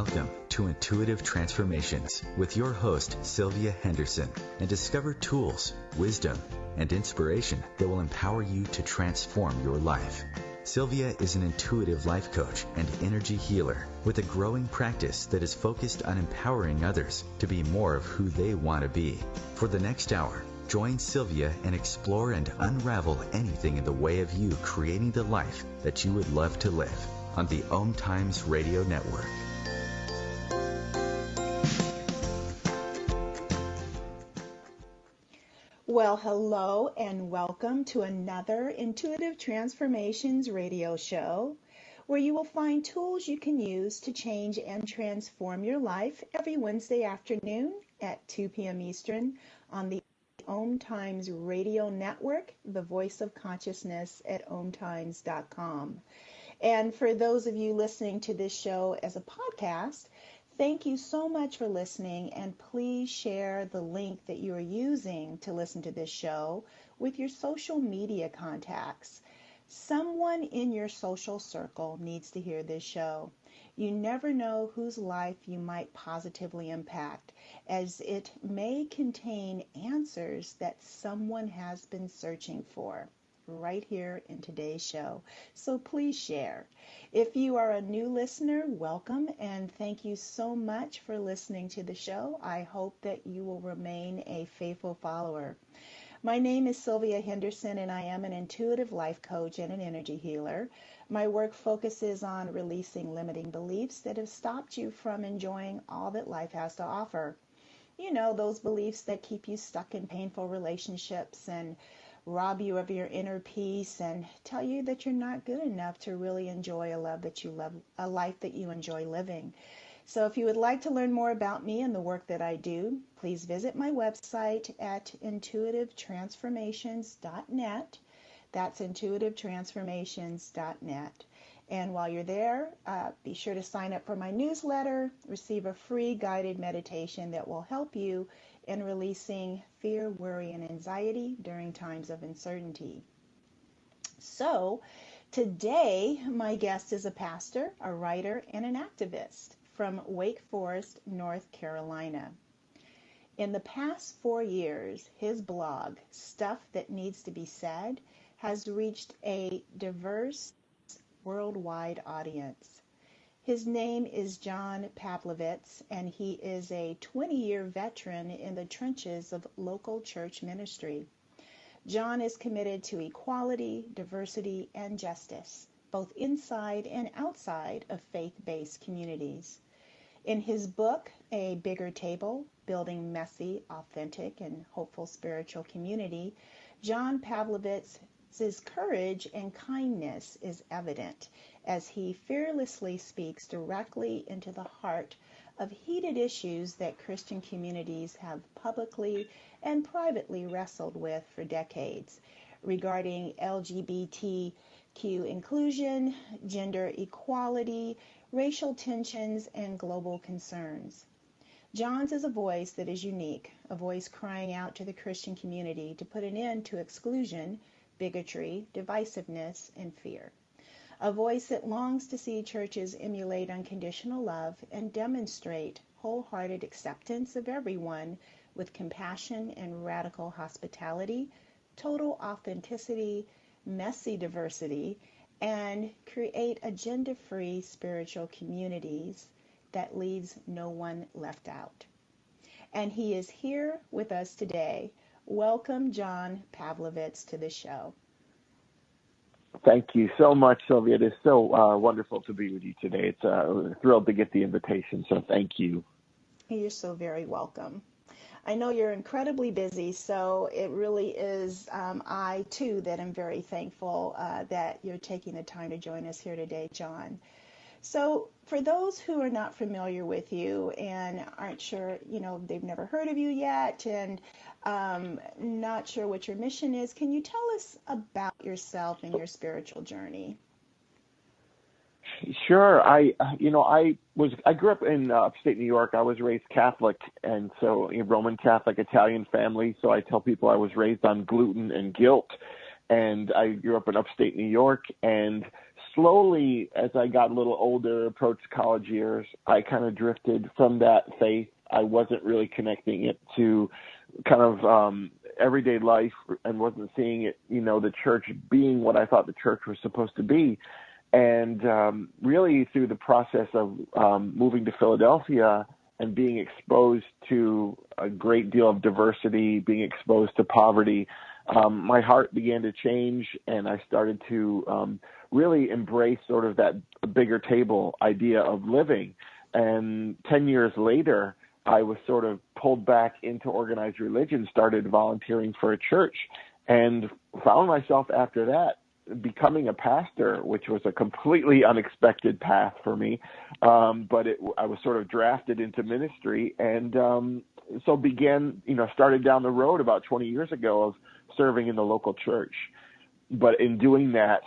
Welcome to Intuitive Transformations with your host, Sylvia Henderson, and discover tools, wisdom, and inspiration that will empower you to transform your life. Sylvia is an intuitive life coach and energy healer with a growing practice that is focused on empowering others to be more of who they want to be. For the next hour, join Sylvia and explore and unravel anything in the way of you creating the life that you would love to live on the OMTimes Radio Network. Well, hello and welcome to another Intuitive Transformations radio show where you will find tools you can use to change and transform your life every Wednesday afternoon at 2 p.m. Eastern on the OMTimes Radio Network, the voice of consciousness at OMTimes.com. And for those of you listening to this show as a podcast, thank you so much for listening, and please share the link that you are using to listen to this show with your social media contacts. Someone in your social circle needs to hear this show. You never know whose life you might positively impact, as it may contain answers that someone has been searching for right here in today's show. So please share. If you are a new listener, welcome, and thank you so much for listening to the show. I hope that you will remain a faithful follower. My name is Sylvia Henderson, and I am an intuitive life coach and an energy healer. My work focuses on releasing limiting beliefs that have stopped you from enjoying all that life has to offer. You know, those beliefs that keep you stuck in painful relationships and rob you of your inner peace and tell you that you're not good enough to really enjoy a life that you enjoy living. So if you would like to learn more about me and the work that I do, please visit my website at intuitivetransformations.net. That's intuitivetransformations.net. And while you're there, be sure to sign up for my newsletter, receive a free guided meditation that will help you in releasing fear, worry, and anxiety during times of uncertainty. So today, my guest is a pastor, a writer, and an activist from Wake Forest, North Carolina. In the past 4 years, his blog, Stuff That Needs to Be Said, has reached a diverse worldwide audience. His name is John Pavlovitz, and he is a 20-year veteran in the trenches of local church ministry. John is committed to equality, diversity, and justice, both inside and outside of faith-based communities. In his book, A Bigger Table, Building Messy, Authentic, and Hopeful Spiritual Community, John Pavlovitz's courage and kindness is evident as he fearlessly speaks directly into the heart of heated issues that Christian communities have publicly and privately wrestled with for decades regarding LGBTQ inclusion, gender equality, racial tensions, and global concerns. John's is a voice that is unique, a voice crying out to the Christian community to put an end to exclusion, bigotry, divisiveness, and fear. A voice that longs to see churches emulate unconditional love and demonstrate wholehearted acceptance of everyone with compassion and radical hospitality, total authenticity, messy diversity, and create agenda-free spiritual communities that leaves no one left out. And he is here with us today. Welcome, John Pavlovitz, to the show. Thank you so much, Sylvia. It is so wonderful to be with you today. It's thrilled to get the invitation, so thank you. You're so very welcome. I know you're incredibly busy, so it really is I, too, that am very thankful that you're taking the time to join us here today, John. So for those who are not familiar with you and aren't sure, they've never heard of you yet and not sure what your mission is, can you tell us about yourself and your spiritual journey? Sure. I grew up in upstate New York. I was raised Catholic, and so a Roman Catholic Italian family. So I tell people I was raised on gluten and guilt, and I grew up in upstate New York and slowly, as I got a little older, approached college years, I kind of drifted from that faith. I wasn't really connecting it to kind of everyday life and wasn't seeing it, the church being what I thought the church was supposed to be. And really through the process of moving to Philadelphia and being exposed to a great deal of diversity, being exposed to poverty, my heart began to change, and I started to really embrace sort of that bigger table idea of living. And 10 years later, I was sort of pulled back into organized religion, started volunteering for a church, and found myself after that becoming a pastor, which was a completely unexpected path for me. But I was sort of drafted into ministry, and so started down the road about 20 years ago of serving in the local church. But in doing that,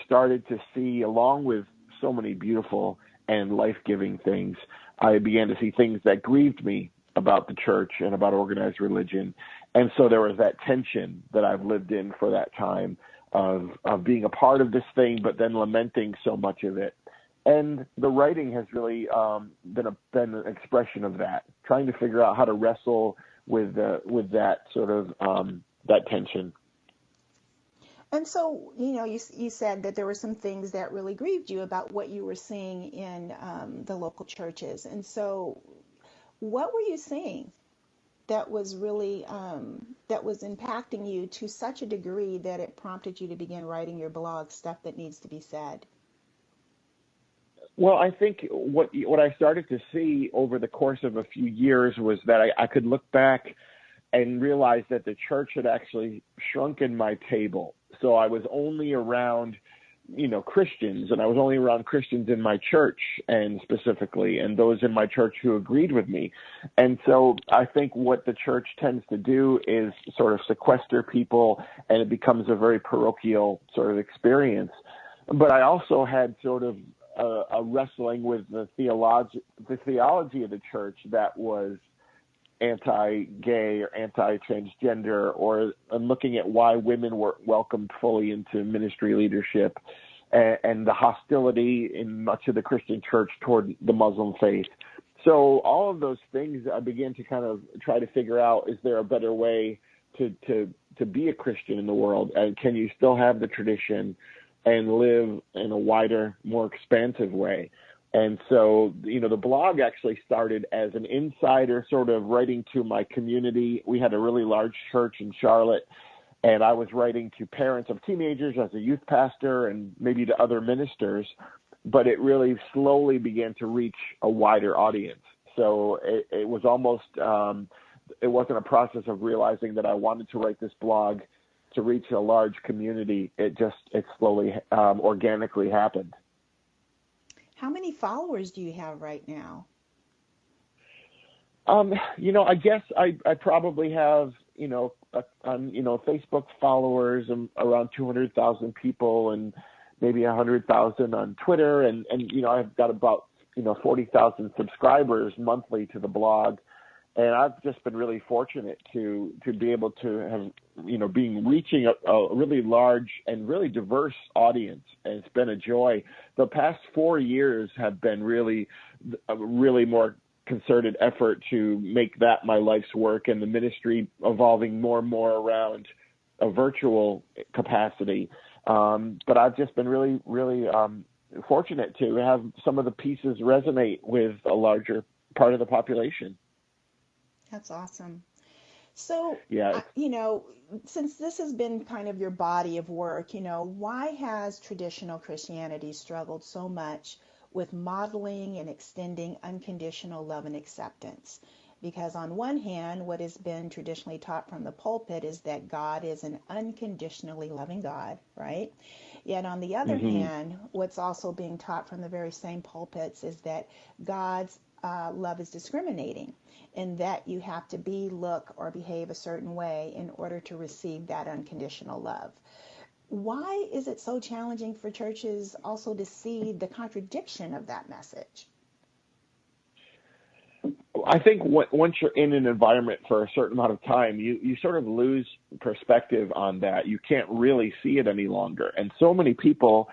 started to see, along with so many beautiful and life-giving things, I began to see things that grieved me about the church and about organized religion. And so there was that tension that I've lived in for that time of being a part of this thing, but then lamenting so much of it. And the writing has really been an expression of that, trying to figure out how to wrestle with that sort of that tension. And so, you said that there were some things that really grieved you about what you were seeing in the local churches. And so what were you seeing that was really, that was impacting you to such a degree that it prompted you to begin writing your blog, Stuff That Needs to Be Said? Well, I think what I started to see over the course of a few years was that I could look back and realize that the church had actually shrunken my table. So I was only around, Christians, and I was only around Christians in my church, and specifically, and those in my church who agreed with me. And so I think what the church tends to do is sort of sequester people, and it becomes a very parochial sort of experience. But I also had sort of a wrestling with the theology of the church that was anti-gay or anti-transgender, or looking at why women were welcomed fully into ministry leadership, and the hostility in much of the Christian church toward the Muslim faith. So all of those things, I began to kind of try to figure out, is there a better way to be a Christian in the world? And can you still have the tradition and live in a wider, more expansive way? And so, the blog actually started as an insider sort of writing to my community. We had a really large church in Charlotte, and I was writing to parents of teenagers as a youth pastor and maybe to other ministers, but it really slowly began to reach a wider audience. So it was almost, it wasn't a process of realizing that I wanted to write this blog to reach a large community. It slowly, organically happened. How many followers do you have right now? I guess I probably have, Facebook followers around 200,000 people, and maybe 100,000 on Twitter. And I've got about, 40,000 subscribers monthly to the blog. And I've just been really fortunate to be able to have, reaching a really large and really diverse audience. And it's been a joy. The past 4 years have been really more concerted effort to make that my life's work, and the ministry evolving more and more around a virtual capacity. But I've just been really, really fortunate to have some of the pieces resonate with a larger part of the population. That's awesome. So, yeah. Since this has been kind of your body of work, why has traditional Christianity struggled so much with modeling and extending unconditional love and acceptance? Because on one hand, what has been traditionally taught from the pulpit is that God is an unconditionally loving God, right? Yet on the other hand, what's also being taught from the very same pulpits is that God's love is discriminating, and that you have to look, or behave a certain way in order to receive that unconditional love. Why is it so challenging for churches also to see the contradiction of that message? I think once you're in an environment for a certain amount of time, you sort of lose perspective on that. You can't really see it any longer. And so many people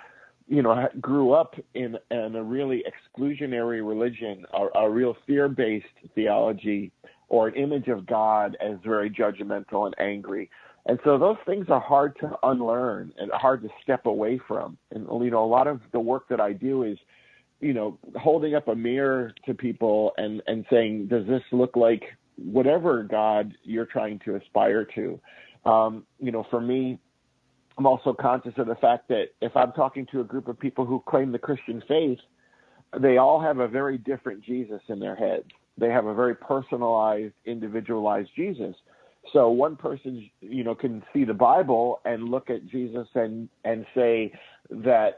grew up in a really exclusionary religion, a real fear-based theology, or an image of God as very judgmental and angry. And so those things are hard to unlearn and hard to step away from. And, a lot of the work that I do is, holding up a mirror to people and saying, does this look like whatever God you're trying to aspire to? For me, I'm also conscious of the fact that if I'm talking to a group of people who claim the Christian faith, they all have a very different Jesus in their heads. They have a very personalized, individualized Jesus. So one person, can see the Bible and look at Jesus and say that,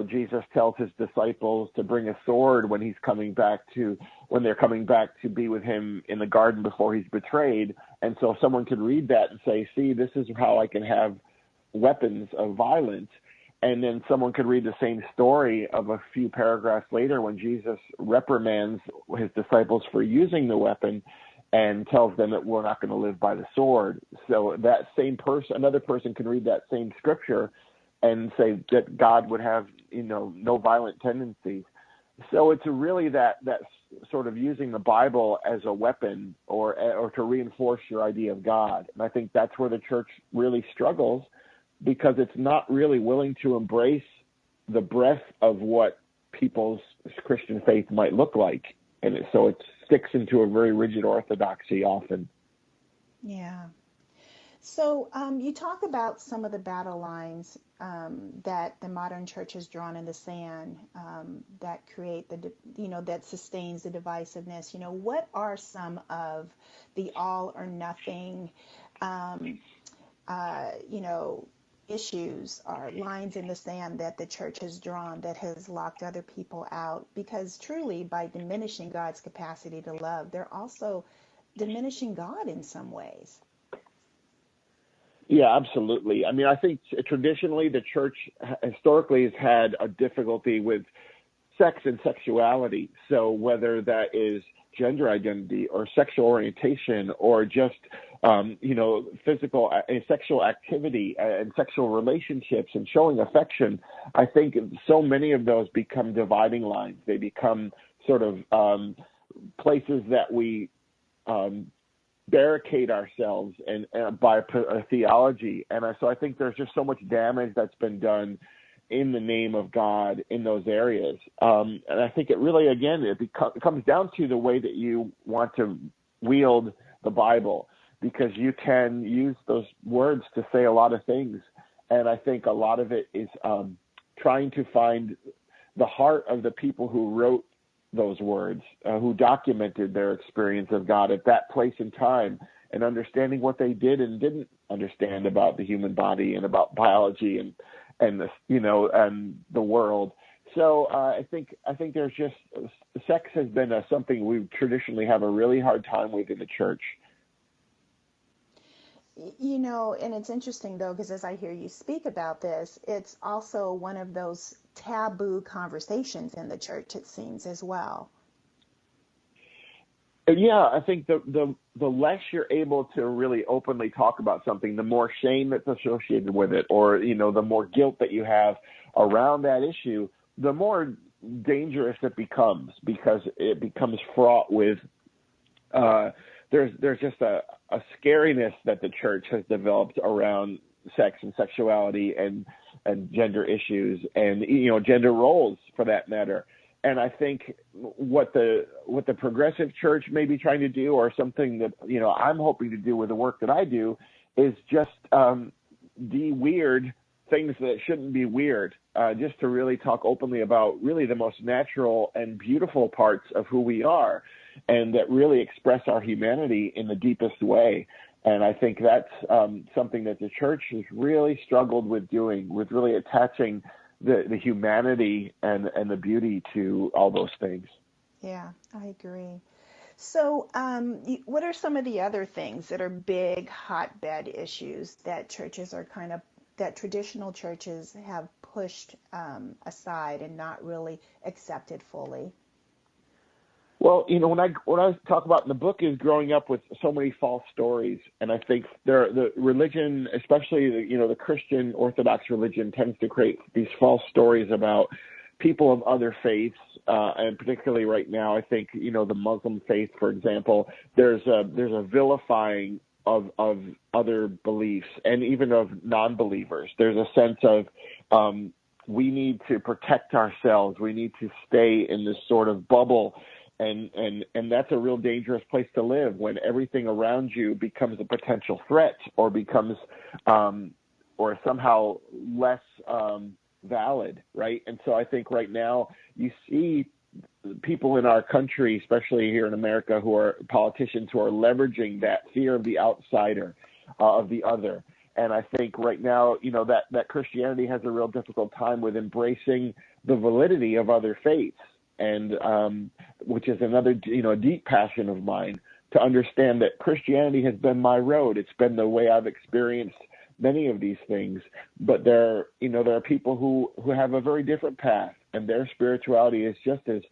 Jesus tells his disciples to bring a sword when they're coming back to be with him in the garden before he's betrayed. And so someone could read that and say, see, this is how I can have weapons of violence. And then someone could read the same story of a few paragraphs later when Jesus reprimands his disciples for using the weapon and tells them that we're not going to live by the sword. So that same person, another person can read that same scripture and say that God would have, no violent tendencies. So it's really that sort of using the Bible as a weapon or to reinforce your idea of God. And I think that's where the church really struggles, because it's not really willing to embrace the breadth of what people's Christian faith might look like. And so it sticks into a very rigid orthodoxy often. Yeah. So you talk about some of the battle lines that the modern church has drawn in the sand that create that sustains the divisiveness. What are some of the all or nothing, issues or lines in the sand that the church has drawn that has locked other people out? Because truly, by diminishing God's capacity to love, they're also diminishing God in some ways. Yeah, absolutely. I mean, I think traditionally the church historically has had a difficulty with sex and sexuality. So whether that is gender identity or sexual orientation or just, physical and sexual activity and sexual relationships and showing affection, I think so many of those become dividing lines. They become sort of places that we barricade ourselves and by a theology. And so I think there's just so much damage that's been done in the name of God in those areas. And I think it really, again, it comes down to the way that you want to wield the Bible, because you can use those words to say a lot of things. And I think a lot of it is trying to find the heart of the people who wrote those words, who documented their experience of God at that place and time, and understanding what they did and didn't understand about the human body and about biology and the world. So I think there's just sex has been something we traditionally have a really hard time with in the church. And it's interesting, though, because as I hear you speak about this, it's also one of those taboo conversations in the church, it seems, as well. Yeah, I think the less you're able to really openly talk about something, the more shame that's associated with it, or, the more guilt that you have around that issue, the more dangerous it becomes, because it becomes fraught with there's just a scariness that the church has developed around sex and sexuality and gender issues and, gender roles for that matter. And I think what the progressive church may be trying to do, or something that, I'm hoping to do with the work that I do, is just de-weird things that shouldn't be weird, just to really talk openly about really the most natural and beautiful parts of who we are, and that really express our humanity in the deepest way. And I think that's something that the church has really struggled with doing, with really attaching the humanity and the beauty to all those things. Yeah, I agree. So what are some of the other things that are big hotbed issues that that traditional churches have pushed aside and not really accepted fully? Well, when I talk about in the book is growing up with so many false stories, and I think the religion, especially the Christian Orthodox religion, tends to create these false stories about people of other faiths, and particularly right now, I think the Muslim faith, for example, there's a vilifying of other beliefs and even of non-believers. There's a sense of we need to protect ourselves. We need to stay in this sort of bubble. And that's a real dangerous place to live when everything around you becomes a potential threat or becomes or somehow less valid, right? And so I think right now you see people in our country, especially here in America, who are politicians who are leveraging that fear of the outsider, of the other. And I think right now, that Christianity has a real difficult time with embracing the validity of other faiths. And which is another, deep passion of mine, to understand that Christianity has been my road. It's been the way I've experienced many of these things. But there are people who have a very different path, and their spirituality is just as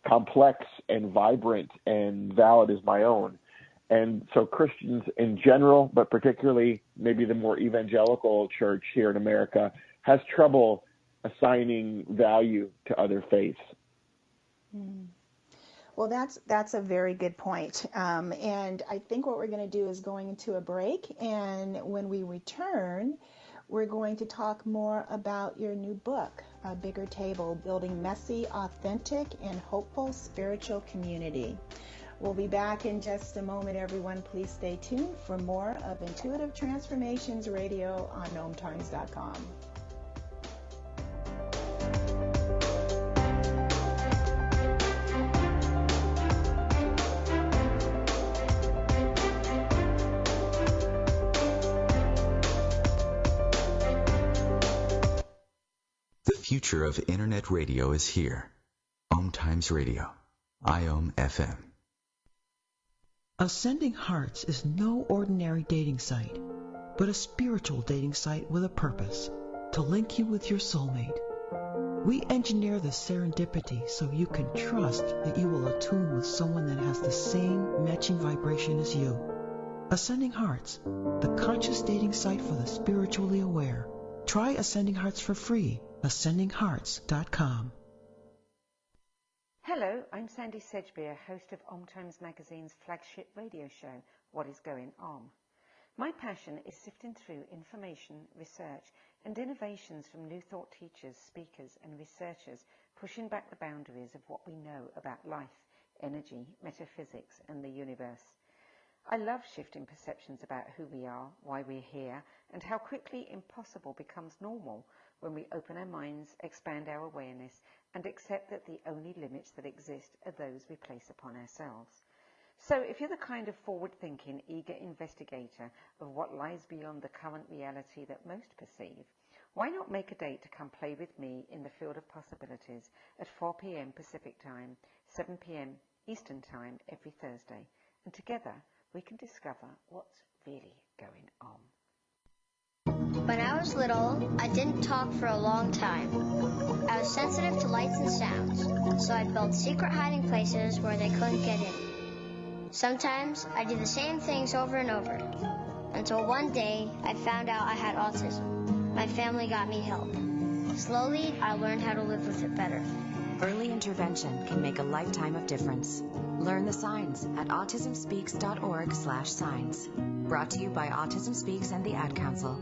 complex and vibrant and valid as my own. And so Christians in general, but particularly maybe the more evangelical church here in America, has trouble assigning value to other faiths. Well, that's a very good point. And I think what we're going to do is going into a break. And when we return, we're going to talk more about your new book, A Bigger Table, Building Messy, Authentic, and Hopeful Spiritual Community. We'll be back in just a moment, everyone. Please stay tuned for more of Intuitive Transformations Radio on OMTimes.com. The future of Internet radio is here. OMTimes Radio, IOM FM. Ascending Hearts is no ordinary dating site, but a spiritual dating site with a purpose, to link you with your soulmate. We engineer the serendipity so you can trust that you will attune with someone that has the same matching vibration as you. Ascending Hearts, the conscious dating site for the spiritually aware. Try Ascending Hearts for free. AscendingHearts.com. Hello, I'm Sandy Sedgbeer, host of OMTimes Magazine's flagship radio show, What is Going On? My passion is sifting through information, research, and innovations from new thought teachers, speakers, and researchers, pushing back the boundaries of what we know about life, energy, metaphysics, and the universe. I love shifting perceptions about who we are, why we're here, and how quickly impossible becomes normal when we open our minds, expand our awareness, and accept that the only limits that exist are those we place upon ourselves. So if you're the kind of forward-thinking, eager investigator of what lies beyond the current reality that most perceive, why not make a date to come play with me in the field of possibilities at 4 p.m. Pacific Time, 7 p.m. Eastern Time every Thursday, and together we can discover what's really going on. When I was little, I didn't talk for a long time. I was sensitive to lights and sounds, so I built secret hiding places where they couldn't get in. Sometimes I did the same things over and over, until one day I found out I had autism. My family got me help. Slowly, I learned how to live with it better. Early intervention can make a lifetime of difference. Learn the signs at autismspeaks.org/signs. Brought to you by Autism Speaks and the Ad Council.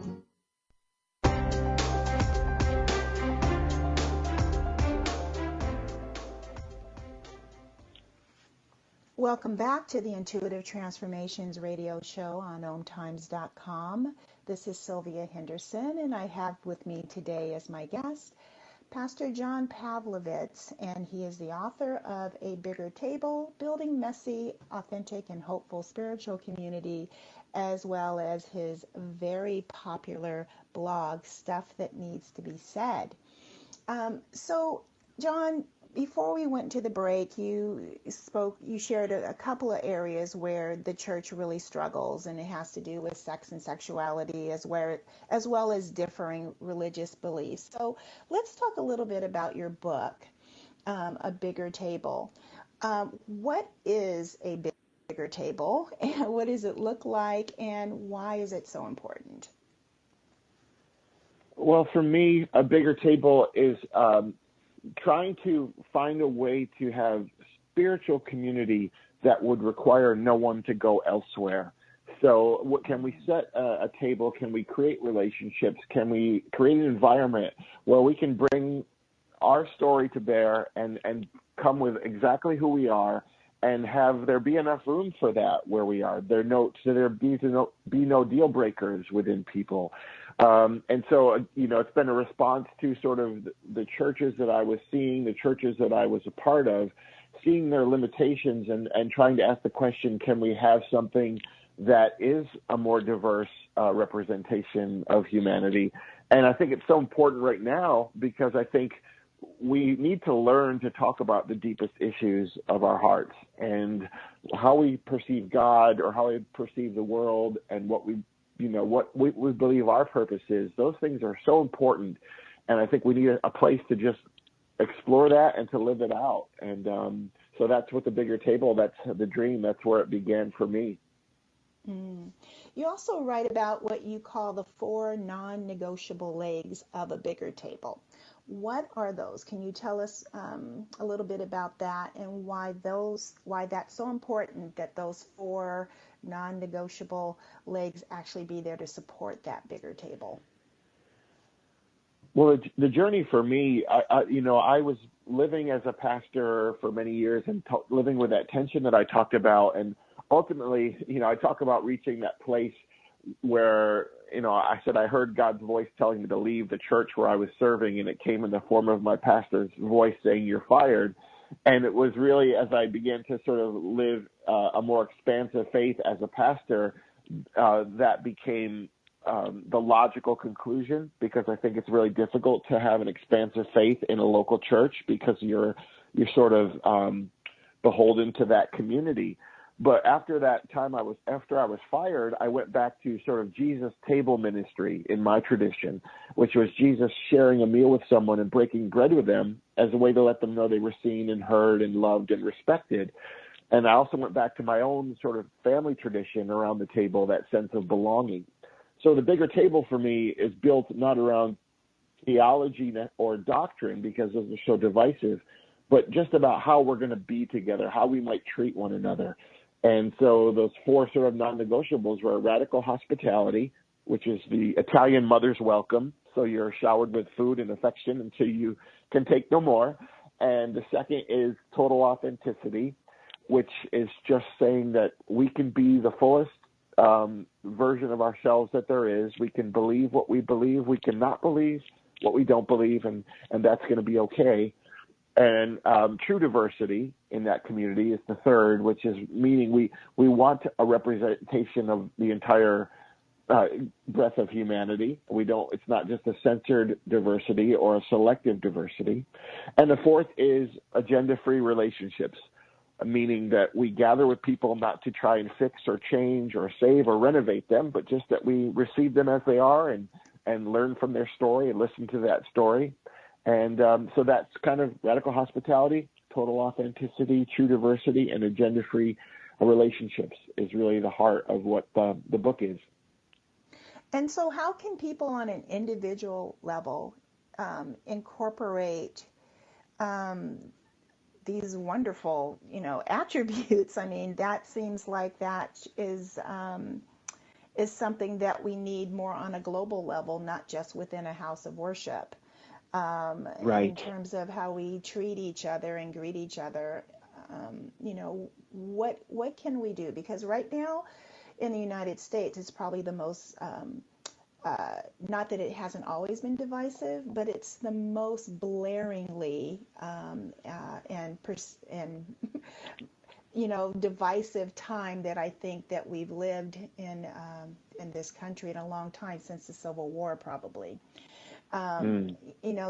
Welcome back to the Intuitive Transformations radio show on OMTimes.com. This is Sylvia Henderson, and I have with me today as my guest Pastor John Pavlovitz, and he is the author of A Bigger Table, Building Messy, Authentic, and Hopeful Spiritual Community, as well as his very popular blog, Stuff That Needs to Be Said. So, John, before we went to the break, you shared a couple of areas where the church really struggles, and it has to do with sex and sexuality as well as differing religious beliefs. So let's talk a little bit about your book, A Bigger Table. What is a bigger table, and what does it look like, and why is it so important? Well, for me, a bigger table is trying to find a way to have spiritual community that would require no one to go elsewhere. So can we set a table? Can we create relationships? Can we create an environment where we can bring our story to bear and come with exactly who we are, and have there be enough room for that where we are? There be no deal breakers within people. And so, it's been a response to sort of the churches that I was seeing, the churches that I was a part of, seeing their limitations and trying to ask the question, can we have something that is a more diverse representation of humanity? And I think it's so important right now because I think we need to learn to talk about the deepest issues of our hearts and how we perceive God or how we perceive the world and what we believe our purpose is. Those things are so important. And I think we need a place to just explore that and to live it out. And so that's what the bigger table, that's the dream. That's where it began for me. Mm. You also write about what you call the 4 non-negotiable legs of a bigger table. What are those? Can you tell us a little bit about that and why that's so important that those 4 non-negotiable legs actually be there to support that bigger table? Well, the journey for me, I was living as a pastor for many years and living with that tension that I talked about. And ultimately, I talk about reaching that place where, I said I heard God's voice telling me to leave the church where I was serving, and it came in the form of my pastor's voice saying, "You're fired." And it was really as I began to sort of live a more expansive faith as a pastor, that became the logical conclusion, because I think it's really difficult to have an expansive faith in a local church because you're sort of beholden to that community. But after that time, after I was fired, I went back to sort of Jesus table ministry in my tradition, which was Jesus sharing a meal with someone and breaking bread with them as a way to let them know they were seen and heard and loved and respected. And I also went back to my own sort of family tradition around the table, that sense of belonging. So the bigger table for me is built not around theology or doctrine, because those are so divisive, but just about how we're going to be together, how we might treat one another. And so those 4 sort of non-negotiables were radical hospitality, which is the Italian mother's welcome. So you're showered with food and affection until you can take no more. And the second is total authenticity, which is just saying that we can be the fullest version of ourselves that there is. We can believe what we believe. We can not believe what we don't believe, and that's going to be okay. And true diversity in that community is the third, which is meaning we want a representation of the entire breadth of humanity. It's not just a censored diversity or a selective diversity. And the fourth is agenda-free relationships, meaning that we gather with people not to try and fix or change or save or renovate them, but just that we receive them as they are and learn from their story and listen to that story. And so that's kind of radical hospitality, total authenticity, true diversity, and agenda-free relationships is really the heart of what the book is. And so how can people on an individual level incorporate these wonderful, attributes? I mean, that seems like that is something that we need more on a global level, not just within a house of worship. Right. In terms of how we treat each other and greet each other, what can we do? Because right now in the United States, it's probably the most, not that it hasn't always been divisive, but it's the most blaringly divisive time that I think that we've lived in this country in a long time, since the Civil War, probably.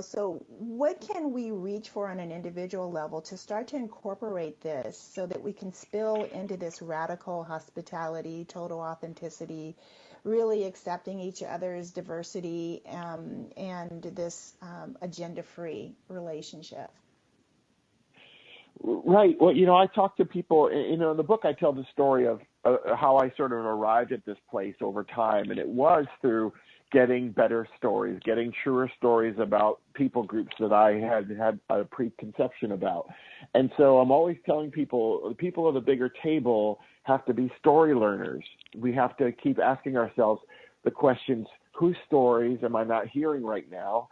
So what can we reach for on an individual level to start to incorporate this so that we can spill into this radical hospitality, total authenticity, really accepting each other's diversity, and this agenda-free relationship? Right. Well, I talk to people, in the book I tell the story of how I sort of arrived at this place over time, and it was through getting better stories, getting truer stories about people groups that I had a preconception about. And so I'm always telling people, the people of the bigger table have to be story learners. We have to keep asking ourselves the questions, whose stories am I not hearing right now?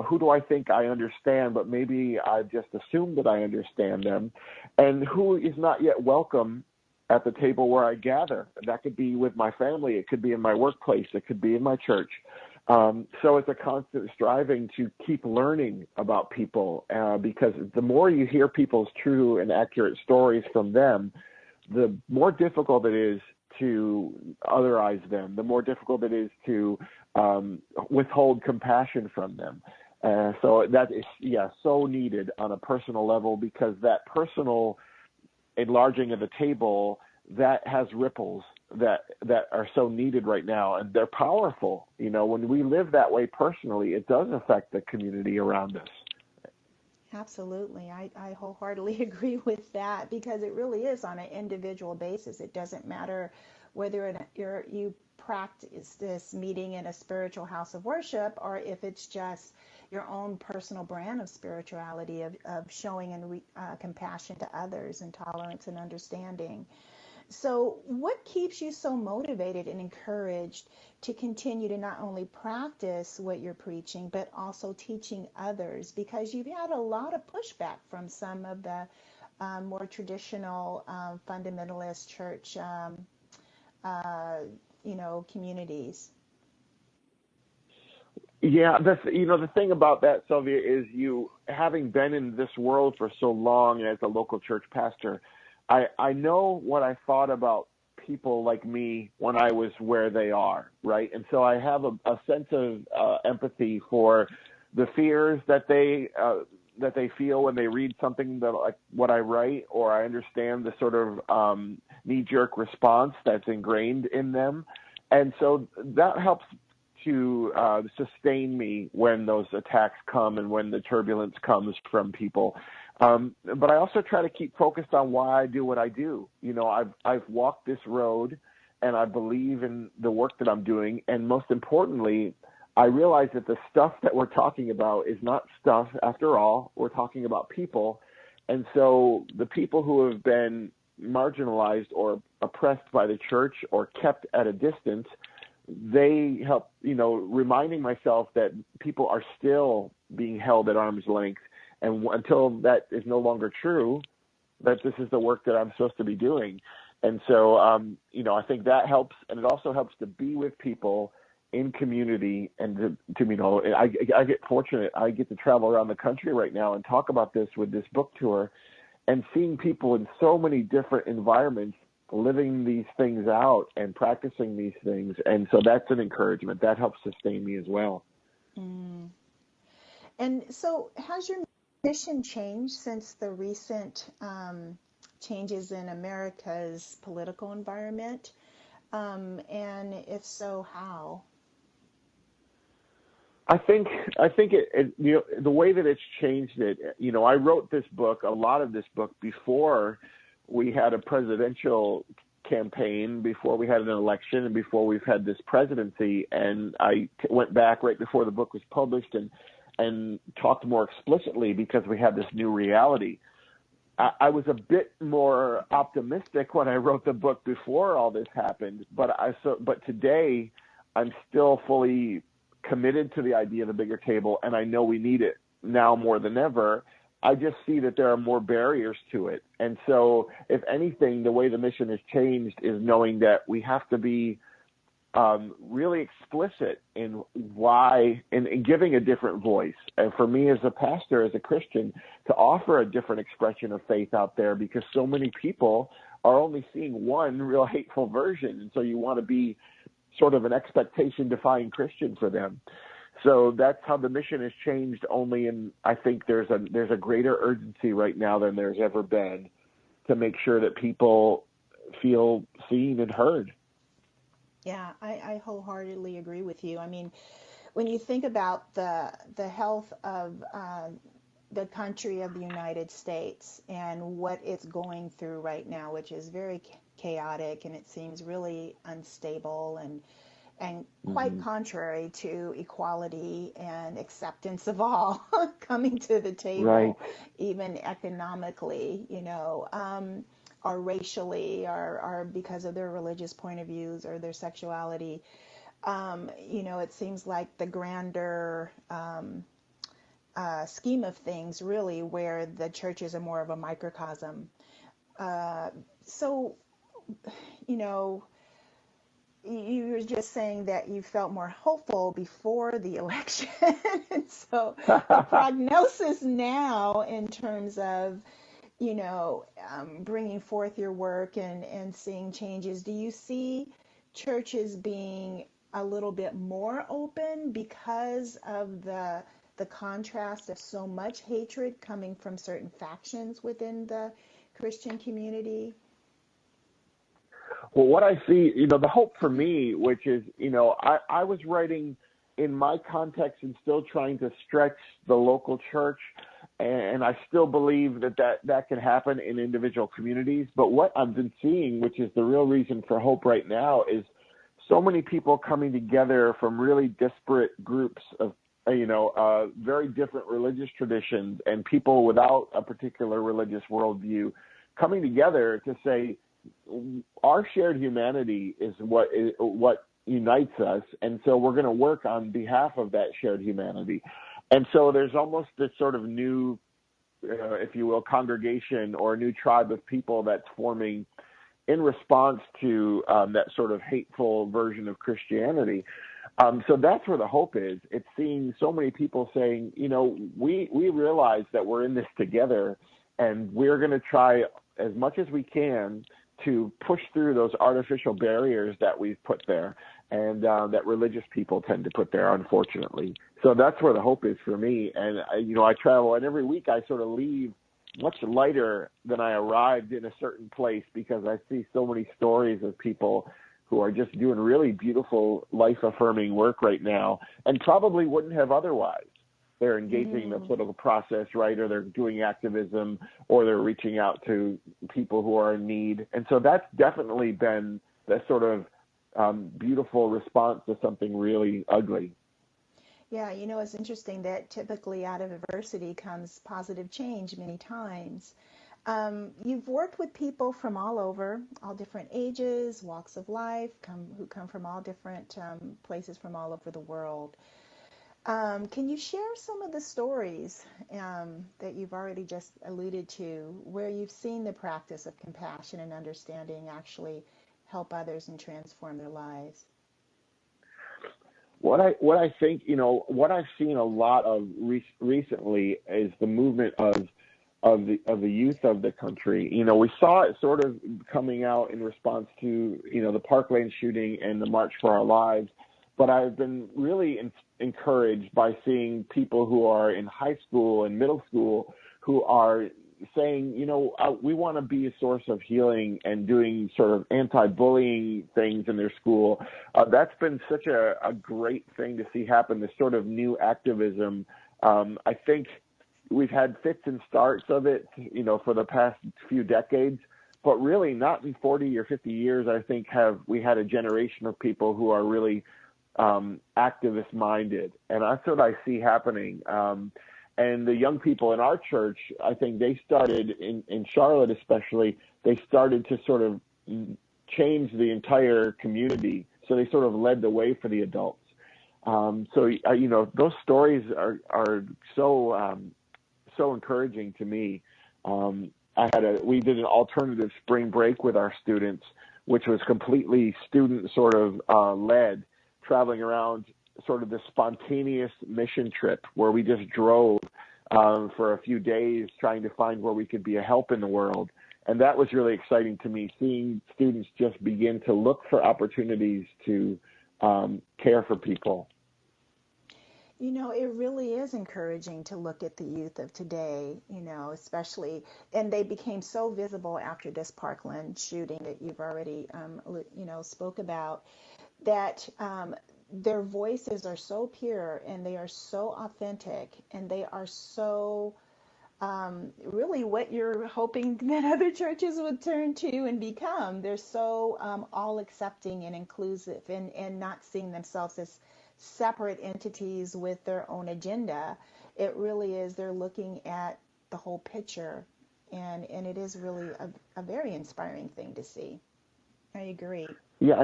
Who do I think I understand, but maybe I've just assumed that I understand them? And who is not yet welcome at the table where I gather? That could be with my family. It could be in my workplace. It could be in my church. So it's a constant striving to keep learning about people, because the more you hear people's true and accurate stories from them, the more difficult it is to otherize them, the more difficult it is to withhold compassion from them. So that is, so needed on a personal level, because that personal enlarging of the table, that has ripples that are so needed right now, and they're powerful. When we live that way personally, it does affect the community around us. Absolutely. I wholeheartedly agree with that, because it really is on an individual basis. It doesn't matter whether you practice this meeting in a spiritual house of worship, or if it's just your own personal brand of spirituality, of showing and compassion to others, and tolerance and understanding. So what keeps you so motivated and encouraged to continue to not only practice what you're preaching, but also teaching others? Because you've had a lot of pushback from some of the more traditional fundamentalist church communities. Yeah, the thing about that, Sylvia, is you, having been in this world for so long as a local church pastor, I know what I thought about people like me when I was where they are, right? And so I have a sense of empathy for the fears that they feel when they read something that, like what I write, or I understand the sort of knee-jerk response that's ingrained in them. And so that helps to sustain me when those attacks come and when the turbulence comes from people. But I also try to keep focused on why I do what I do. I've walked this road, and I believe in the work that I'm doing. And most importantly, I realize that the stuff that we're talking about is not stuff after all. We're talking about people. And so the people who have been marginalized or oppressed by the church or kept at a distance, they help, reminding myself that people are still being held at arm's length. And until that is no longer true, that this is the work that I'm supposed to be doing. And so, I think that helps. And it also helps to be with people in community, and I get fortunate. I get to travel around the country right now and talk about this with this book tour, and seeing people in so many different environments living these things out and practicing these things. And so that's an encouragement. That helps sustain me as well. Mm. And so has your mission changed since the recent changes in America's political environment? And if so, how? I think it the way that it's changed it, I wrote this book, a lot of this book, before we had a presidential campaign, before we had an election, and before we've had this presidency. And I went back right before the book was published and talked more explicitly, because we had this new reality. I was a bit more optimistic when I wrote the book before all this happened, but today I'm still fully committed to the idea of the bigger table, and I know we need it now more than ever. I just see that there are more barriers to it. And so, if anything, the way the mission has changed is knowing that we have to be really explicit in why, in giving a different voice. And for me as a pastor, as a Christian, to offer a different expression of faith out there, because so many people are only seeing one real hateful version. And so you want to be sort of an expectation-defying Christian for them. So that's how the mission has changed. Only, and I think there's a greater urgency right now than there's ever been to make sure that people feel seen and heard. Yeah, I wholeheartedly agree with you. I mean, when you think about the health of the country of the United States and what it's going through right now, which is very chaotic, and it seems really unstable and quite contrary to equality and acceptance of all coming to the table, Right. even economically, or racially, or because of their religious point of views or their sexuality. It seems like the grander scheme of things, really, where the churches are more of a microcosm. So, you know, you were just saying that you felt more hopeful before the election. And so the prognosis now in terms of, bringing forth your work and seeing changes, do you see churches being a little bit more open because of the contrast of so much hatred coming from certain factions within the Christian community? Well, what I see, the hope for me, which is, I was writing in my context and still trying to stretch the local church, and I still believe that can happen in individual communities. But what I've been seeing, which is the real reason for hope right now, is so many people coming together from really disparate groups of, very different religious traditions and people without a particular religious worldview coming together to say, our shared humanity is what unites us, and so we're going to work on behalf of that shared humanity. And so there's almost this sort of new, if you will, congregation or a new tribe of people that's forming in response to that sort of hateful version of Christianity. So that's where the hope is. It's seeing so many people saying, we realize that we're in this together, and we're going to try as much as we can to push through those artificial barriers that we've put there and that religious people tend to put there, unfortunately. So that's where the hope is for me. And, I travel, and every week I sort of leave much lighter than I arrived in a certain place, because I see so many stories of people who are just doing really beautiful, life-affirming work right now and probably wouldn't have otherwise. They're engaging in the political process, right? Or they're doing activism, or they're reaching out to people who are in need. And so that's definitely been the sort of beautiful response to something really ugly. Yeah, it's interesting that typically out of adversity comes positive change many times. You've worked with people from all over, all different ages, walks of life, who come from all different places from all over the world. Can you share some of the stories that you've already just alluded to, where you've seen the practice of compassion and understanding actually help others and transform their lives? What I think, what I've seen a lot of recently is the movement of the youth of the country. We saw it sort of coming out in response to, the Parkland shooting and the March for Our Lives. But I've been really encouraged by seeing people who are in high school and middle school who are saying, we want to be a source of healing and doing sort of anti-bullying things in their school. That's been such a great thing to see happen, this sort of new activism. I think we've had fits and starts of it, for the past few decades. But really, not in 40 or 50 years, I think, have we had a generation of people who are really activist-minded. And that's what I see happening. And the young people in our church, I think they started, in Charlotte especially, they started to sort of change the entire community. So they sort of led the way for the adults. Those stories are so encouraging to me. We did an alternative spring break with our students, which was completely student sort of led, traveling around sort of this spontaneous mission trip where we just drove for a few days trying to find where we could be a help in the world. And that was really exciting to me, seeing students just begin to look for opportunities to care for people. It really is encouraging to look at the youth of today, especially, and they became so visible after this Parkland shooting that you've already, spoke about, that their voices are so pure and they are so authentic and they are so really what you're hoping that other churches would turn to and become. They're so all accepting and inclusive, and not seeing themselves as separate entities with their own agenda. It really is, they're looking at the whole picture, and it is really a very inspiring thing to see. I agree. Yeah,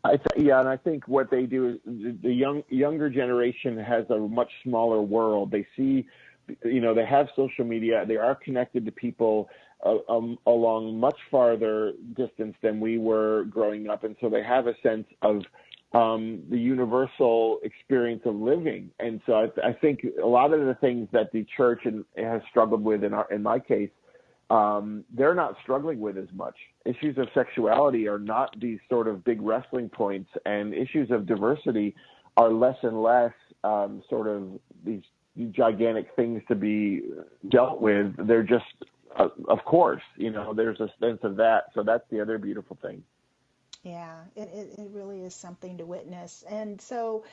and I think what they do is the younger generation has a much smaller world. They see, they have social media. They are connected to people along much farther distance than we were growing up, and so they have a sense of the universal experience of living. And so I think a lot of the things that the church has struggled with in my case, they're not struggling with as much. Issues of sexuality are not these sort of big wrestling points, and issues of diversity are less and less sort of these gigantic things to be dealt with. They're just, of course, there's a sense of that. So that's the other beautiful thing. Yeah, it really is something to witness. And so,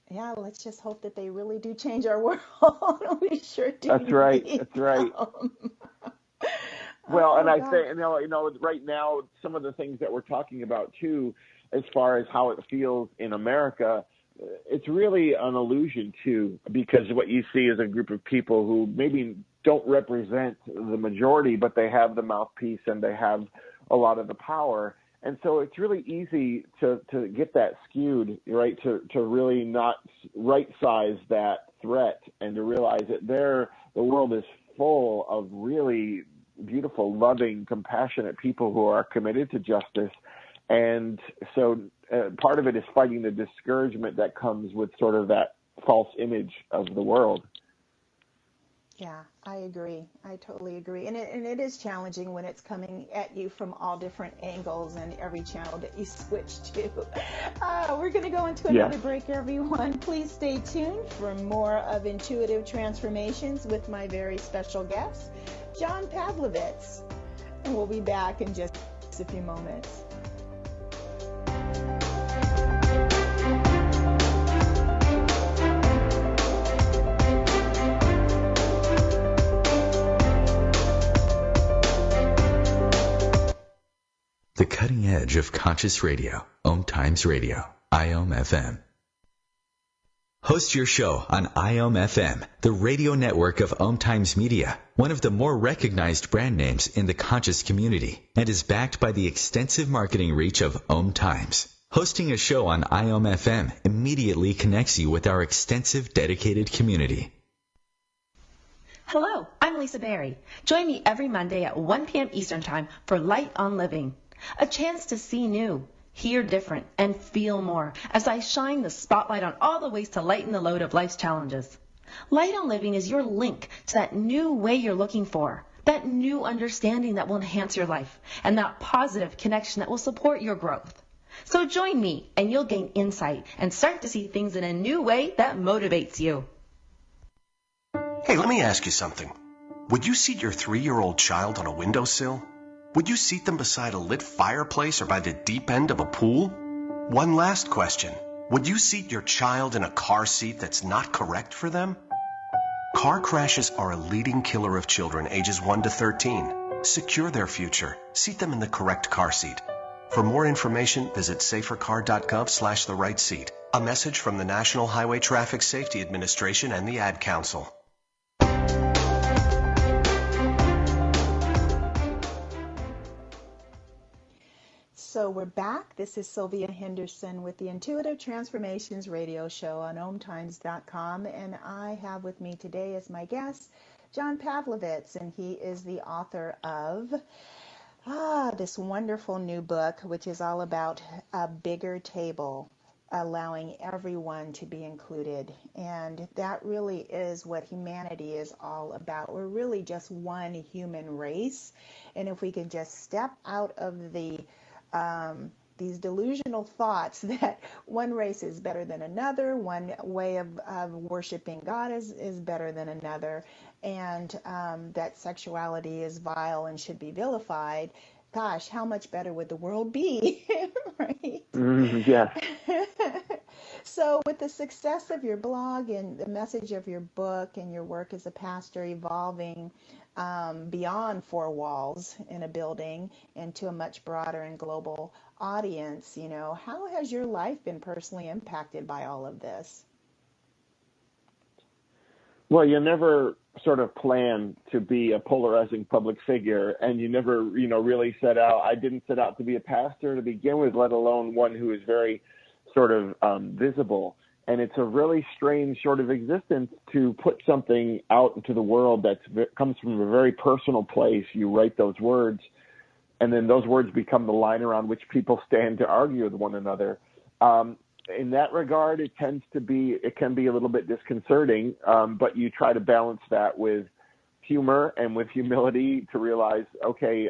let's just hope that they really do change our world. We sure do. That's right. That's right. Well, and I think, right now, some of the things that we're talking about, too, as far as how it feels in America, it's really an illusion, too, because what you see is a group of people who maybe don't represent the majority, but they have the mouthpiece and they have a lot of the power. And so it's really easy to get that skewed, right, to really not right-size that threat, and to realize that the world is full of really beautiful, loving, compassionate people who are committed to justice. And so part of it is fighting the discouragement that comes with sort of that false image of the world. Yeah, I agree. I totally agree. And it is challenging when it's coming at you from all different angles and every channel that you switch to. We're going to go into another break, everyone. Please stay tuned for more of Intuitive Transformations with my very special guest, John Pavlovitz. And we'll be back in just a few moments. The cutting edge of conscious radio, OMTimes Radio, IOM-FM. Host your show on IOM-FM, the radio network of OMTimes Media, one of the more recognized brand names in the conscious community, and is backed by the extensive marketing reach of OMTimes. Hosting a show on IOM-FM immediately connects you with our extensive dedicated community. Hello, I'm Lisa Berry. Join me every Monday at 1 p.m. Eastern Time for Light on Living. A chance to see new, hear different, and feel more as I shine the spotlight on all the ways to lighten the load of life's challenges. Light on Living is your link to that new way you're looking for, that new understanding that will enhance your life, and that positive connection that will support your growth. So join me and you'll gain insight and start to see things in a new way that motivates you. Hey, let me ask you something. Would you seat your 3-year-old child on a windowsill? Would you seat them beside a lit fireplace or by the deep end of a pool? One last question. Would you seat your child in a car seat that's not correct for them? Car crashes are a leading killer of children ages 1 to 13. Secure their future. Seat them in the correct car seat. For more information, visit safercar.gov/the-right-seat. A message from the National Highway Traffic Safety Administration and the Ad Council. So we're back. This is Sylvia Henderson with the Intuitive Transformations radio show on OMTimes.com, and I have with me today as my guest John Pavlovitz, and he is the author of this wonderful new book, which is all about a bigger table, allowing everyone to be included. And that really is what humanity is all about. We're really just one human race, and if we can just step out of these delusional thoughts that one race is better than another, one way of worshiping God is better than another, and that sexuality is vile and should be vilified, gosh, how much better would the world be, right? Yes. So, with the success of your blog and the message of your book and your work as a pastor evolving beyond four walls in a building into a much broader and global audience, how has your life been personally impacted by all of this? Well, you never sort of plan to be a polarizing public figure, and you never, really set out. I didn't set out to be a pastor to begin with, let alone one who is very sort of visible. And it's a really strange sort of existence to put something out into the world that comes from a very personal place. You write those words, and then those words become the line around which people stand to argue with one another. In that regard, it can be a little bit disconcerting, but you try to balance that with humor and with humility to realize, okay,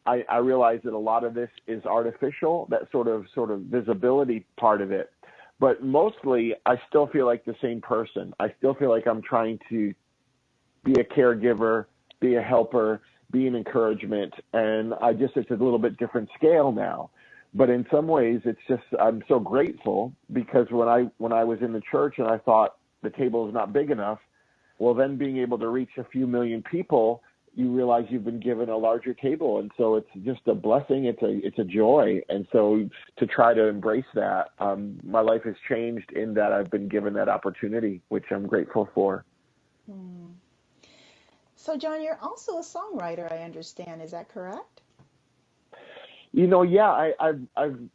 I realize that a lot of this is artificial, that sort of visibility part of it. But mostly, I still feel like the same person. I still feel like I'm trying to be a caregiver, be a helper, be an encouragement, and it's a little bit different scale now. But in some ways, it's just, I'm so grateful because when I was in the church and I thought the table is not big enough, well, then being able to reach a few million people, you realize you've been given a larger table. And so it's just a blessing. It's a joy. And so to try to embrace that, my life has changed in that I've been given that opportunity, which I'm grateful for. So, John, you're also a songwriter, I understand. Is that correct? Yeah,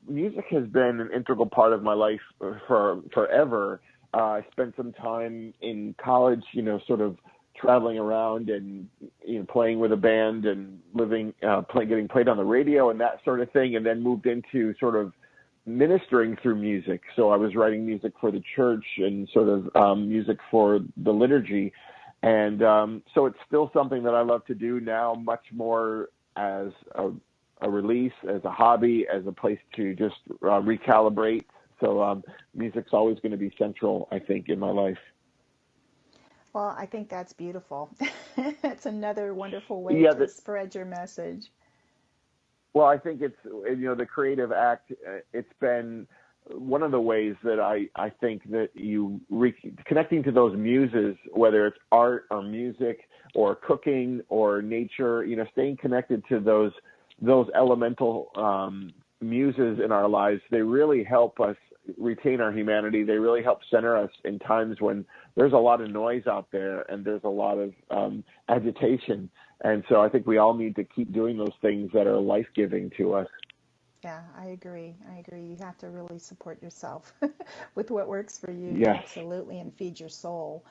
music has been an integral part of my life for forever. I spent some time in college, sort of traveling around and playing with a band and getting played on the radio and that sort of thing, and then moved into sort of ministering through music. So I was writing music for the church and sort of music for the liturgy, and so it's still something that I love to do now, much more as a release, as a hobby, as a place to just recalibrate. So music's always going to be central, I think, in my life. Well, I think that's beautiful. It's another wonderful way to spread your message. Well, I think it's, the creative act, it's been one of the ways that I think that you connecting to those muses, whether it's art or music or cooking or nature, staying connected to those elemental muses in our lives, they really help us retain our humanity. They really help center us in times when there's a lot of noise out there and there's a lot of agitation. And so I think we all need to keep doing those things that are life-giving to us. Yeah, I agree. You have to really support yourself with what works for you. Yes. Absolutely, and feed your soul.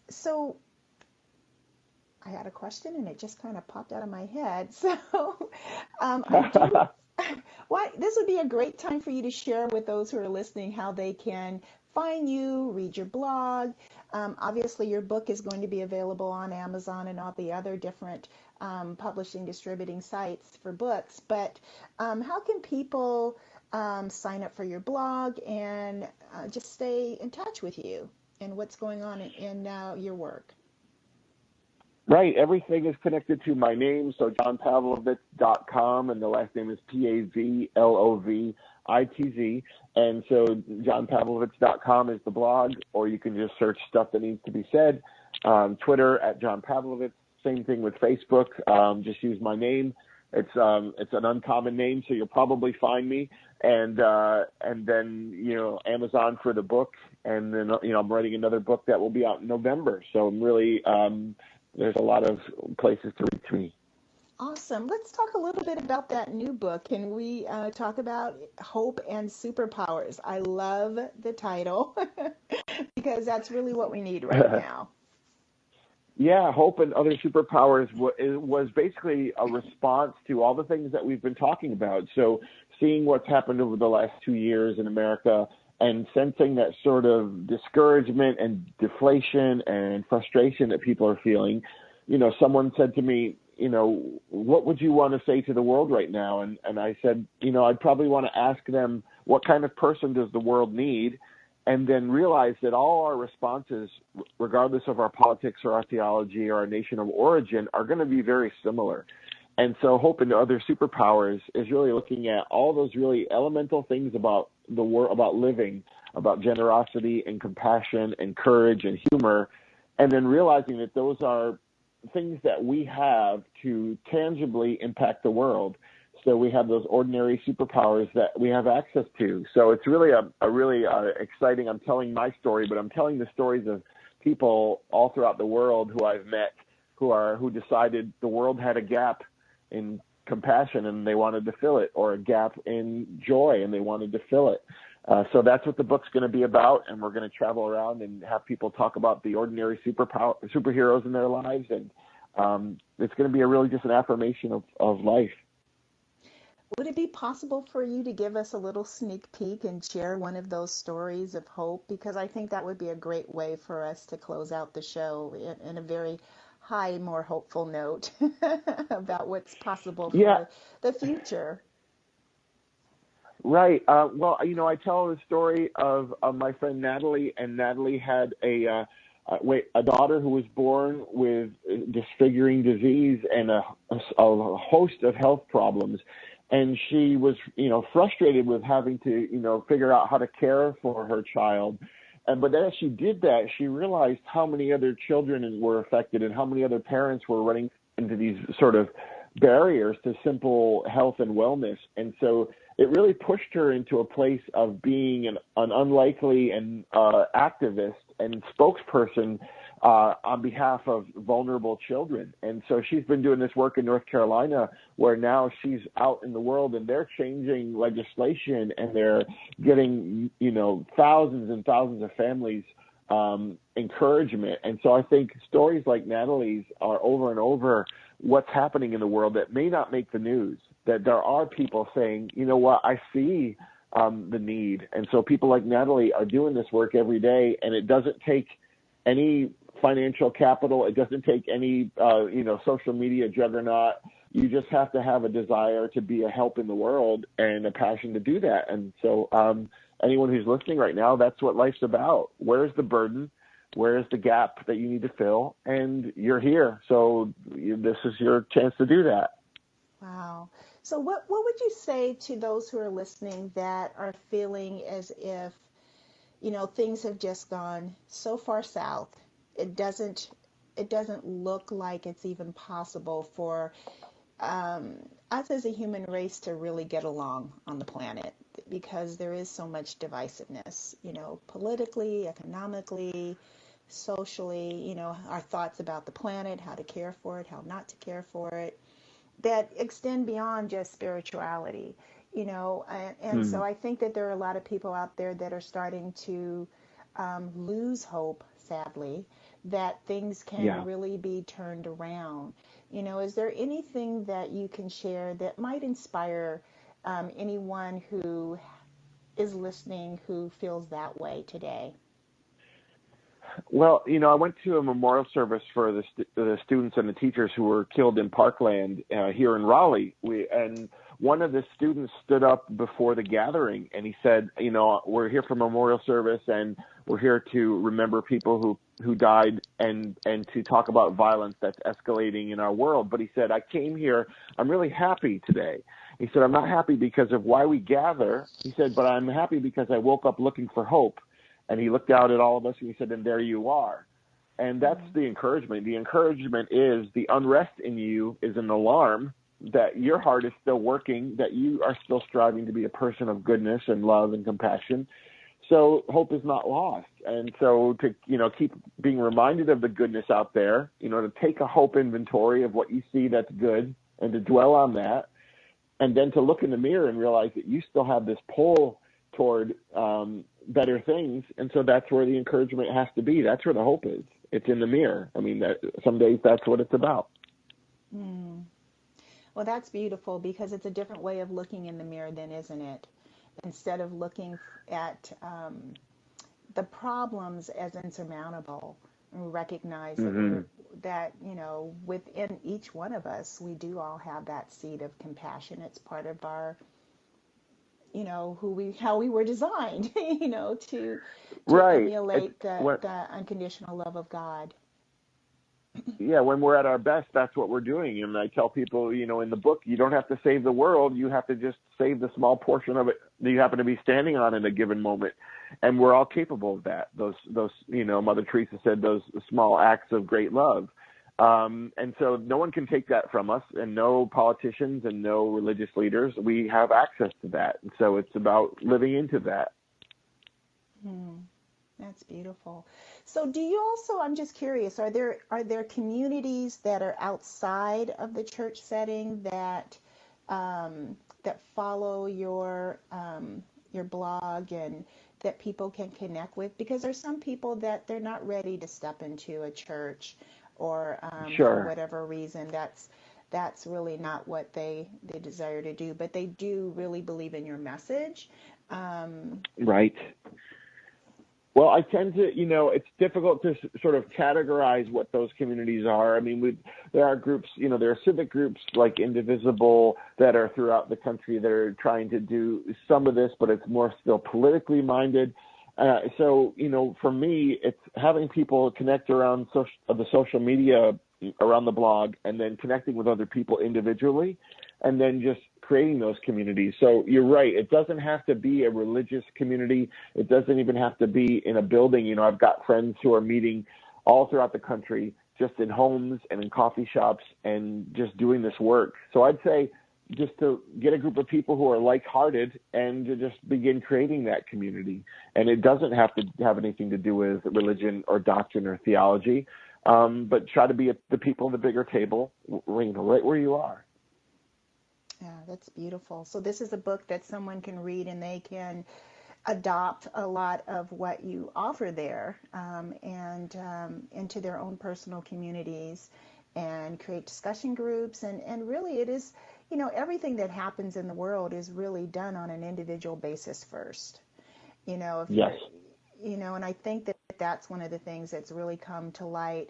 So I had a question and it just kind of popped out of my head. So this would be a great time for you to share with those who are listening how they can find you, read your blog. Obviously, your book is going to be available on Amazon and all the other different publishing, distributing sites for books. But how can people sign up for your blog and just stay in touch with you and what's going on in your work? Right. Everything is connected to my name. So johnpavlovitz.com, and the last name is Pavlovitz. And so johnpavlovitz.com is the blog, or you can just search stuff that needs to be said. Twitter at John Pavlovitz. Same thing with Facebook. Just use my name. It's an uncommon name, so you'll probably find me. And then, Amazon for the book. And then, I'm writing another book that will be out in November. So I'm really, there's a lot of places to reach me. Awesome. Let's talk a little bit about that new book. Can we talk about Hope and Superpowers? I love the title because that's really what we need right now. Yeah, Hope and Other Superpowers was basically a response to all the things that we've been talking about. So seeing what's happened over the last 2 years in America and sensing that sort of discouragement and deflation and frustration that people are feeling. Someone said to me, what would you want to say to the world right now? And I said, I'd probably want to ask them, what kind of person does the world need? And then realize that all our responses, regardless of our politics or our theology or our nation of origin, are going to be very similar. And so Hope and Other Superpowers is really looking at all those really elemental things about the world, about living, about generosity and compassion and courage and humor, and then realizing that those are things that we have to tangibly impact the world. So we have those ordinary superpowers that we have access to. So it's really a really exciting. I'm telling my story, but I'm telling the stories of people all throughout the world who I've met who decided the world had a gap in compassion and they wanted to fill it, or a gap in joy and they wanted to fill it. So that's what the book's going to be about, and we're going to travel around and have people talk about the ordinary superheroes in their lives, and it's going to be really just an affirmation of life. Would it be possible for you to give us a little sneak peek and share one of those stories of hope? Because I think that would be a great way for us to close out the show in a very high, more hopeful note about what's possible for the future. Right. Well, I tell the story of my friend Natalie, and Natalie had a daughter who was born with disfiguring disease and a host of health problems. And she was, frustrated with having to, figure out how to care for her child. But then as she did that, she realized how many other children were affected and how many other parents were running into these sort of barriers to simple health and wellness. And so it really pushed her into a place of being an unlikely and activist and spokesperson on behalf of vulnerable children. And so she's been doing this work in North Carolina, where now she's out in the world and they're changing legislation and they're getting, thousands and thousands of families encouragement. And so I think stories like Natalie's are over and over what's happening in the world that may not make the news, that there are people saying, you know what, I see the need. And so people like Natalie are doing this work every day, and it doesn't take any financial capital. It doesn't take any, social media juggernaut. You just have to have a desire to be a help in the world and a passion to do that. And so anyone who's listening right now, that's what life's about. Where's the burden? Where's the gap that you need to fill? And you're here. So this is your chance to do that. Wow. So what would you say to those who are listening that are feeling as if, things have just gone so far south? It doesn't look like it's even possible for us as a human race to really get along on the planet, because there is so much divisiveness, politically, economically, socially, our thoughts about the planet, how to care for it, how not to care for it, that extend beyond just spirituality, and so I think that there are a lot of people out there that are starting to lose hope, sadly, that things can really be turned around. Is there anything that you can share that might inspire anyone who is listening who feels that way today? Well, I went to a memorial service for the students and the teachers who were killed in Parkland here in Raleigh. And one of the students stood up before the gathering and he said, we're here for memorial service and we're here to remember people who died and to talk about violence that's escalating in our world. But he said, I came here, I'm really happy today. He said, I'm not happy because of why we gather. He said, but I'm happy because I woke up looking for hope. And he looked out at all of us and he said, and there you are. And that's the encouragement. The encouragement is the unrest in you is an alarm that your heart is still working, that you are still striving to be a person of goodness and love and compassion. So hope is not lost. And so to, keep being reminded of the goodness out there, to take a hope inventory of what you see that's good and to dwell on that. And then to look in the mirror and realize that you still have this pull toward better things. And so that's where the encouragement has to be. That's where the hope is. It's in the mirror. I mean, some days that's what it's about. Well, that's beautiful, because it's a different way of looking in the mirror then, isn't it? Instead of looking at the problems as insurmountable, and we recognize that within each one of us, we do all have that seed of compassion. It's part of our how we were designed, to emulate the unconditional love of God. Yeah, when we're at our best, that's what we're doing. And I tell people, in the book, you don't have to save the world. You have to just save the small portion of it that you happen to be standing on in a given moment. And we're all capable of that. Those Mother Teresa said, those small acts of great love. And so no one can take that from us, and no politicians and no religious leaders. We have access to that. And so it's about living into that. That's beautiful. So do you also, I'm just curious, are there communities that are outside of the church setting that that follow your blog and that people can connect with? Because there's some people that they're not ready to step into a church, or for whatever reason, that's really not what they desire to do, but they do really believe in your message. Right. Well, I tend to, it's difficult to sort of categorize what those communities are. I mean, there are groups, there are civic groups like Indivisible that are throughout the country that are trying to do some of this, but it's more still politically minded. So, for me, it's having people connect around the social media, around the blog, and then connecting with other people individually, and then just creating those communities. So you're right. It doesn't have to be a religious community. It doesn't even have to be in a building. I've got friends who are meeting all throughout the country, just in homes and in coffee shops, and just doing this work. So I'd say just to get a group of people who are like-hearted and to just begin creating that community. And it doesn't have to have anything to do with religion or doctrine or theology, but try to be the people at the bigger table, right where you are. Yeah, that's beautiful. So this is a book that someone can read and they can adopt a lot of what you offer there, and into their own personal communities, and create discussion groups. And really it is, everything that happens in the world is really done on an individual basis first. Yes. And I think that that's one of the things that's really come to light,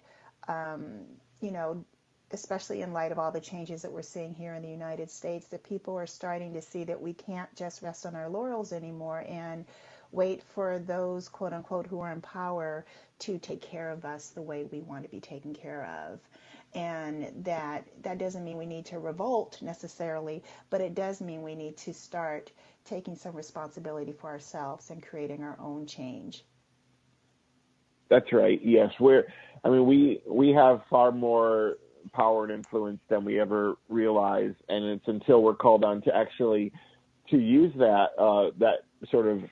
especially in light of all the changes that we're seeing here in the United States, that people are starting to see that we can't just rest on our laurels anymore and wait for those, quote unquote, who are in power to take care of us the way we want to be taken care of. And that doesn't mean we need to revolt necessarily, but it does mean we need to start taking some responsibility for ourselves and creating our own change. That's right. Yes. We have far more power and influence than we ever realize, and it's until we're called on to actually to use that sort of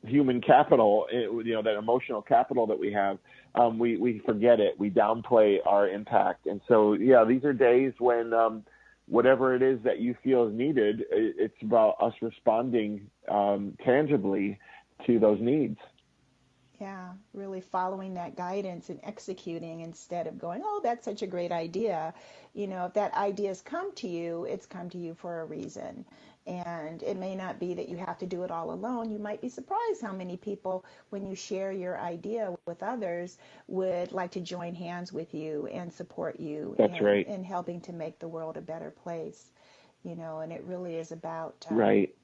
human capital, that emotional capital that we have, we forget it. We downplay our impact. And so, these are days when whatever it is that you feel is needed, it's about us responding tangibly to those needs. Yeah, really following that guidance and executing instead of going, oh, that's such a great idea. If that idea has come to you, it's come to you for a reason. And it may not be that you have to do it all alone. You might be surprised how many people, when you share your idea with others, would like to join hands with you and support you. That's right. In helping to make the world a better place. And it really is about. Right.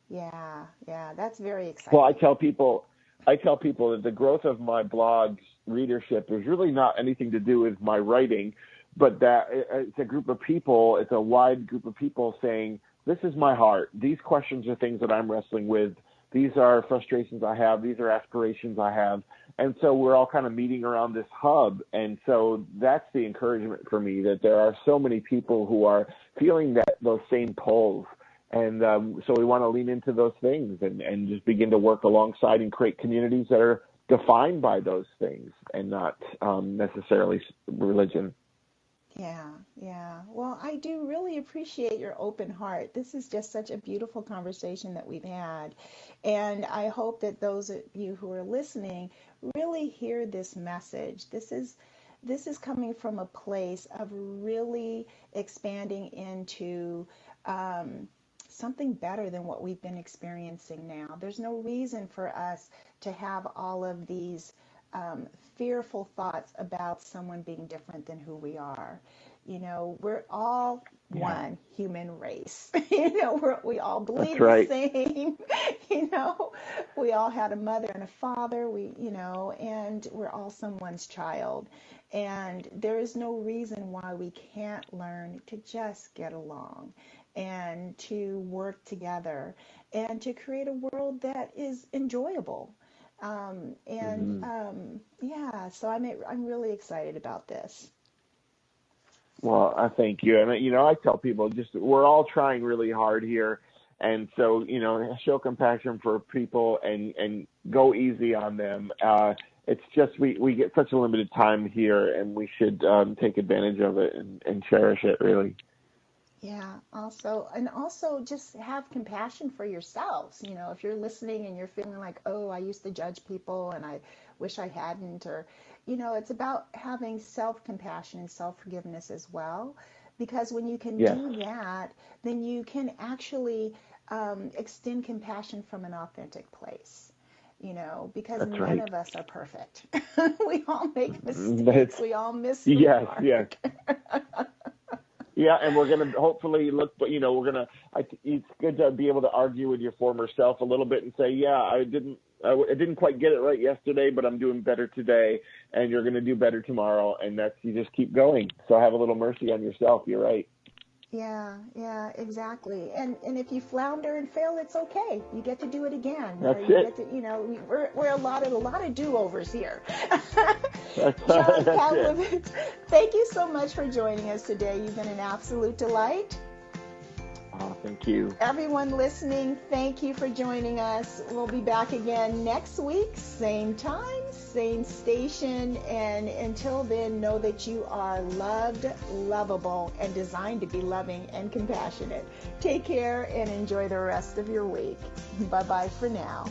Yeah, that's very exciting. Well, I tell people that the growth of my blog's readership is really not anything to do with my writing, but that it's a group of people, it's a wide group of people saying, this is my heart. These questions are things that I'm wrestling with. These are frustrations I have. These are aspirations I have. And so we're all kind of meeting around this hub. And so that's the encouragement for me, that there are so many people who are feeling those same pulls. And so we want to lean into those things and just begin to work alongside and create communities that are defined by those things and not necessarily religion. Yeah. Well, I do really appreciate your open heart. This is just such a beautiful conversation that we've had. And I hope that those of you who are listening really hear this message. This is coming from a place of really expanding into something better than what we've been experiencing now. There's no reason for us to have all of these fearful thoughts about someone being different than who we are. We're all one human race. We all bleed the same. We all had a mother and a father. And we're all someone's child. And there is no reason why we can't learn to just get along and to work together and to create a world that is enjoyable. Yeah, so I'm really excited about this. Well, I thank you. And, I tell people we're all trying really hard here. And so, show compassion for people and go easy on them. It's just we get such a limited time here, and we should take advantage of it and cherish it, really. Yeah, also just have compassion for yourselves. If you're listening and you're feeling like, oh, I used to judge people and I wish I hadn't, or, it's about having self-compassion and self-forgiveness as well. Because when you can do that, then you can actually extend compassion from an authentic place. Because none of us are perfect. We all make mistakes. We all miss the mark. Yes. Yeah, and we're going to hopefully look, but it's good to be able to argue with your former self a little bit and say, yeah, I didn't quite get it right yesterday, but I'm doing better today, and you're going to do better tomorrow, and you just keep going. So have a little mercy on yourself. You're right. Yeah, exactly. And if you flounder and fail, it's okay. You get to do it again. That's it. We're allotted a lot of do-overs here. John Pavlovitz, thank you so much for joining us today. You've been an absolute delight. Oh, thank you. Everyone listening, thank you for joining us. We'll be back again next week, same time, same station. And until then, know that you are loved, lovable, and designed to be loving and compassionate. Take care and enjoy the rest of your week. Bye-bye for now.